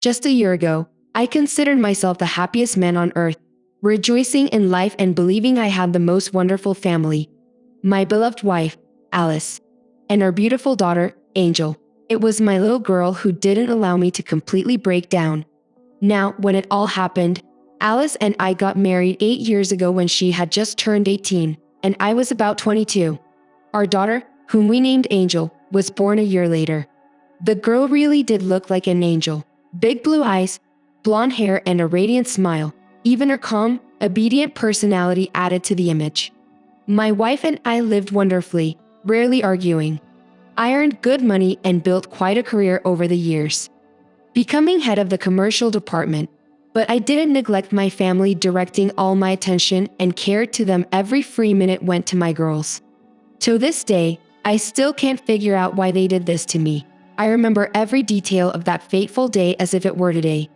Just a year ago, I considered myself the happiest man on earth, rejoicing in life and believing I had the most wonderful family. My beloved wife, Alice, and our beautiful daughter, Angel. It was my little girl who didn't allow me to completely break down. Now, when it all happened, Alice and I got married 8 years ago when she had just turned 18, and I was about 22. Our daughter, whom we named Angel, was born a year later. The girl really did look like an angel. Big blue eyes, blonde hair, and a radiant smile. Even her calm, obedient personality added to the image. My wife and I lived wonderfully, rarely arguing. I earned good money and built quite a career over the years, becoming head of the commercial department. But I didn't neglect my family, directing all my attention and care to them. Every free minute went to my girls. To this day, I still can't figure out why they did this to me. I remember every detail of that fateful day as if it were today.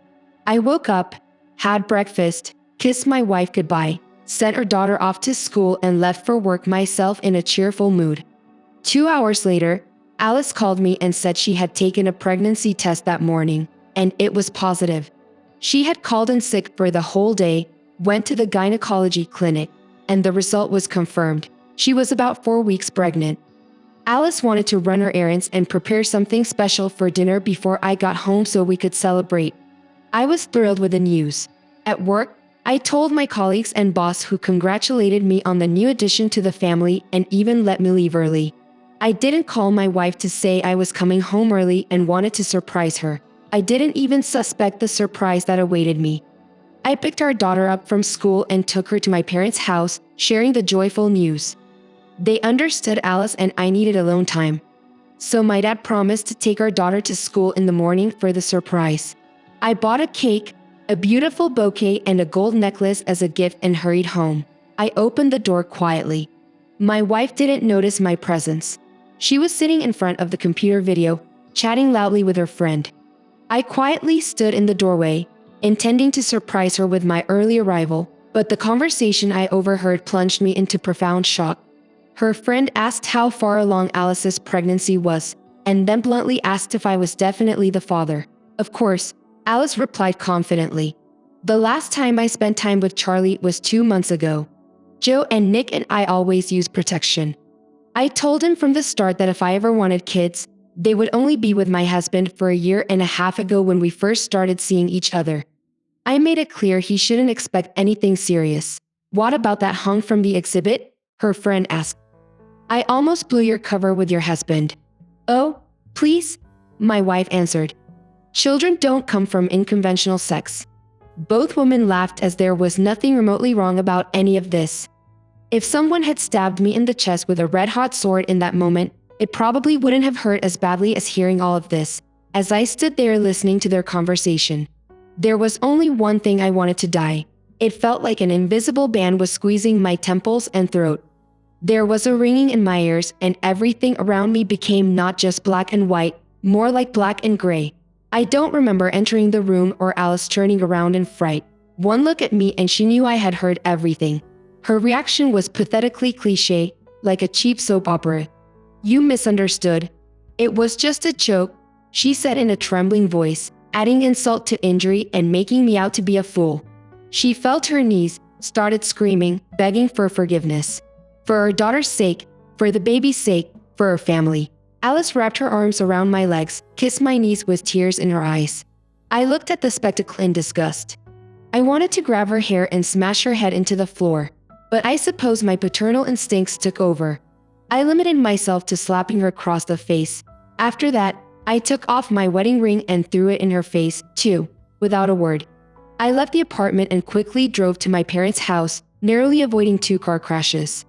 I woke up, had breakfast, kissed my wife goodbye, sent her daughter off to school, and left for work, myself in a cheerful mood. 2 hours later, Alice called me and said she had taken a pregnancy test that morning, and it was positive. She had called in sick for the whole day, went to the gynecology clinic, and the result was confirmed. She was about 4 weeks pregnant. Alice wanted to run her errands and prepare something special for dinner before I got home so we could celebrate. I was thrilled with the news. At work, I told my colleagues and boss, who congratulated me on the new addition to the family and even let me leave early. I didn't call my wife to say I was coming home early and wanted to surprise her. I didn't even suspect the surprise that awaited me. I picked our daughter up from school and took her to my parents' house, sharing the joyful news. They understood Alice and I needed alone time. So my dad promised to take our daughter to school in the morning for the surprise. I bought a cake, a beautiful bouquet, and a gold necklace as a gift and hurried home. I opened the door quietly. My wife didn't notice my presence. She was sitting in front of the computer video, chatting loudly with her friend. I quietly stood in the doorway, intending to surprise her with my early arrival, but the conversation I overheard plunged me into profound shock. Her friend asked how far along Alice's pregnancy was, and then bluntly asked if I was definitely the father. Of course, Alice replied confidently. The last time I spent time with Charlie was 2 months ago. Joe and Nick and I always use protection. I told him from the start that if I ever wanted kids, they would only be with my husband. For a year and a half ago, when we first started seeing each other, I made it clear he shouldn't expect anything serious. What about that hung from the exhibit? Her friend asked. I almost blew your cover with your husband. Oh, please, my wife answered. Children don't come from unconventional sex. Both women laughed, as there was nothing remotely wrong about any of this. If someone had stabbed me in the chest with a red-hot sword in that moment, it probably wouldn't have hurt as badly as hearing all of this. As I stood there listening to their conversation, there was only one thing I wanted: to die. It felt like an invisible band was squeezing my temples and throat. There was a ringing in my ears, and everything around me became not just black and white, more like black and gray. I don't remember entering the room or Alice turning around in fright. One look at me and she knew I had heard everything. Her reaction was pathetically cliché, like a cheap soap opera. You misunderstood. It was just a joke, she said in a trembling voice, adding insult to injury and making me out to be a fool. She fell to her knees, started screaming, begging for forgiveness. For her daughter's sake, for the baby's sake, for her family. Alice wrapped her arms around my legs, kissed my knees with tears in her eyes. I looked at the spectacle in disgust. I wanted to grab her hair and smash her head into the floor, but I suppose my paternal instincts took over. I limited myself to slapping her across the face. After that, I took off my wedding ring and threw it in her face, too, without a word. I left the apartment and quickly drove to my parents' house, narrowly avoiding 2 car crashes.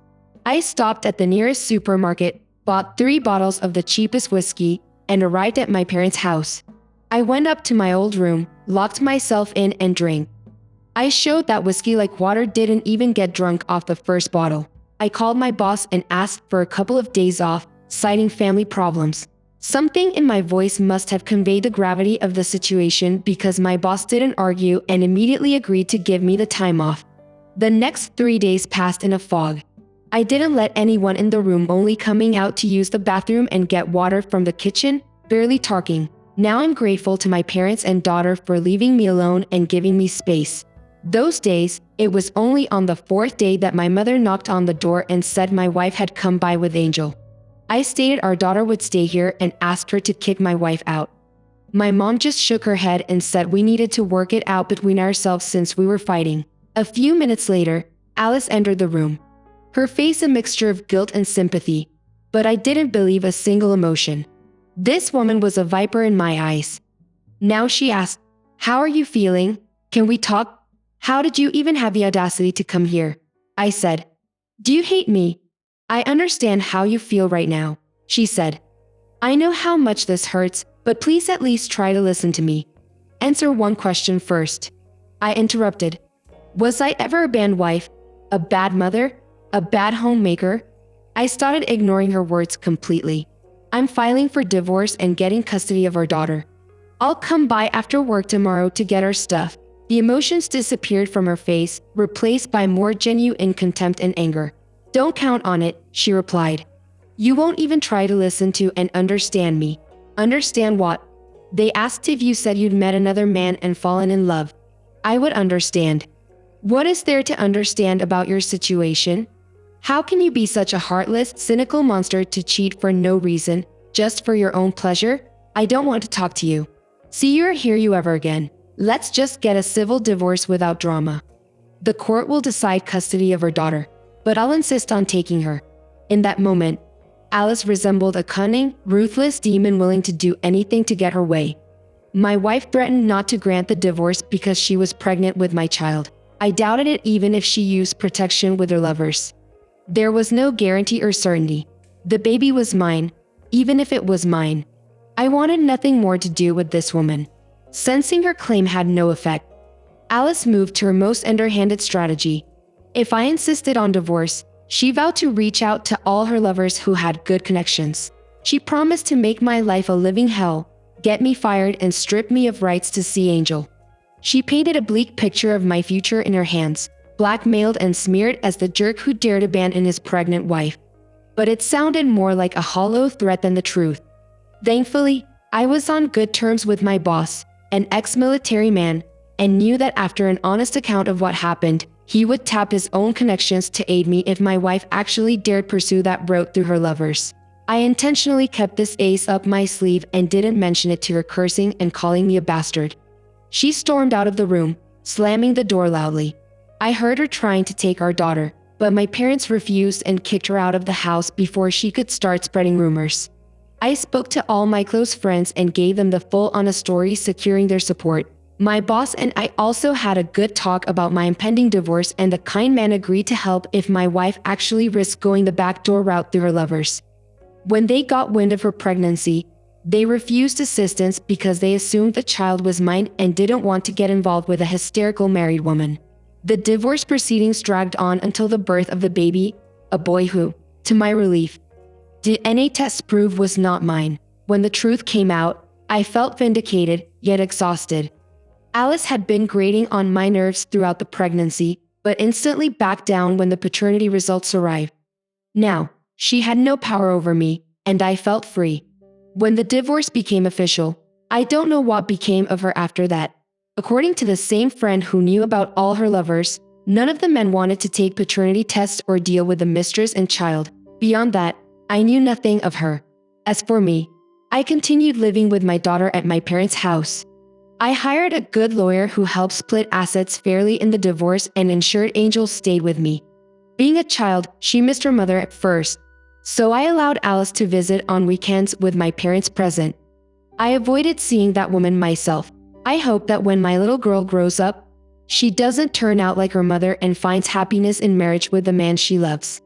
I stopped at the nearest supermarket, bought 3 bottles of the cheapest whiskey, and arrived at my parents' house. I went up to my old room, locked myself in, and drank. I showed that whiskey like water, didn't even get drunk off the first bottle. I called my boss and asked for a couple of days off, citing family problems. Something in my voice must have conveyed the gravity of the situation, because my boss didn't argue and immediately agreed to give me the time off. The next 3 days passed in a fog. I didn't let anyone in the room, only coming out to use the bathroom and get water from the kitchen, barely talking. Now I'm grateful to my parents and daughter for leaving me alone and giving me space. Those days, it was only on the fourth day that my mother knocked on the door and said my wife had come by with Angel. I stated our daughter would stay here and asked her to kick my wife out. My mom just shook her head and said we needed to work it out between ourselves since we were fighting. A few minutes later, Alice entered the room. Her face a mixture of guilt and sympathy, but I didn't believe a single emotion. This woman was a viper in my eyes. Now she asked, "How are you feeling? Can we talk? How did you even have the audacity to come here?" I said, "Do you hate me?" "I understand how you feel right now," she said. "I know how much this hurts, but please at least try to listen to me. Answer one question first." I interrupted. Was I ever a bad wife? A bad mother? A bad homemaker? I started ignoring her words completely. "I'm filing for divorce and getting custody of our daughter. I'll come by after work tomorrow to get our stuff." The emotions disappeared from her face, replaced by more genuine contempt and anger. "Don't count on it," she replied. "You won't even try to listen to and understand me." "Understand what?" "They asked if you said you'd met another man and fallen in love. I would understand." "What is there to understand about your situation? How can you be such a heartless, cynical monster to cheat for no reason, just for your own pleasure? I don't want to talk to you. See you or hear you ever again. Let's just get a civil divorce without drama. The court will decide custody of her daughter, but I'll insist on taking her." In that moment, Alice resembled a cunning, ruthless demon willing to do anything to get her way. My wife threatened not to grant the divorce because she was pregnant with my child. I doubted it even if she used protection with her lovers. There was no guarantee or certainty. The baby was mine, even if it was mine. I wanted nothing more to do with this woman. Sensing her claim had no effect, Alice moved to her most underhanded strategy. If I insisted on divorce, she vowed to reach out to all her lovers who had good connections. She promised to make my life a living hell, get me fired and strip me of rights to see Angel. She painted a bleak picture of my future in her hands, blackmailed and smeared as the jerk who dared abandon his pregnant wife. But it sounded more like a hollow threat than the truth. Thankfully, I was on good terms with my boss, an ex-military man, and knew that after an honest account of what happened, he would tap his own connections to aid me if my wife actually dared pursue that route through her lovers. I intentionally kept this ace up my sleeve and didn't mention it to her, cursing and calling me a bastard. She stormed out of the room, slamming the door loudly. I heard her trying to take our daughter, but my parents refused and kicked her out of the house before she could start spreading rumors. I spoke to all my close friends and gave them the full honest story, securing their support. My boss and I also had a good talk about my impending divorce, and the kind man agreed to help if my wife actually risked going the backdoor route through her lovers. When they got wind of her pregnancy, they refused assistance because they assumed the child was mine and didn't want to get involved with a hysterical married woman. The divorce proceedings dragged on until the birth of the baby, a boy who, to my relief, DNA tests proved was not mine. When the truth came out, I felt vindicated, yet exhausted. Alice had been grating on my nerves throughout the pregnancy, but instantly backed down when the paternity results arrived. Now, she had no power over me, and I felt free. When the divorce became official, I don't know what became of her after that. According to the same friend who knew about all her lovers, none of the men wanted to take paternity tests or deal with the mistress and child. Beyond that, I knew nothing of her. As for me, I continued living with my daughter at my parents' house. I hired a good lawyer who helped split assets fairly in the divorce and ensured Angel stayed with me. Being a child, she missed her mother at first, so I allowed Alice to visit on weekends with my parents present. I avoided seeing that woman myself. I hope that when my little girl grows up, she doesn't turn out like her mother and finds happiness in marriage with the man she loves.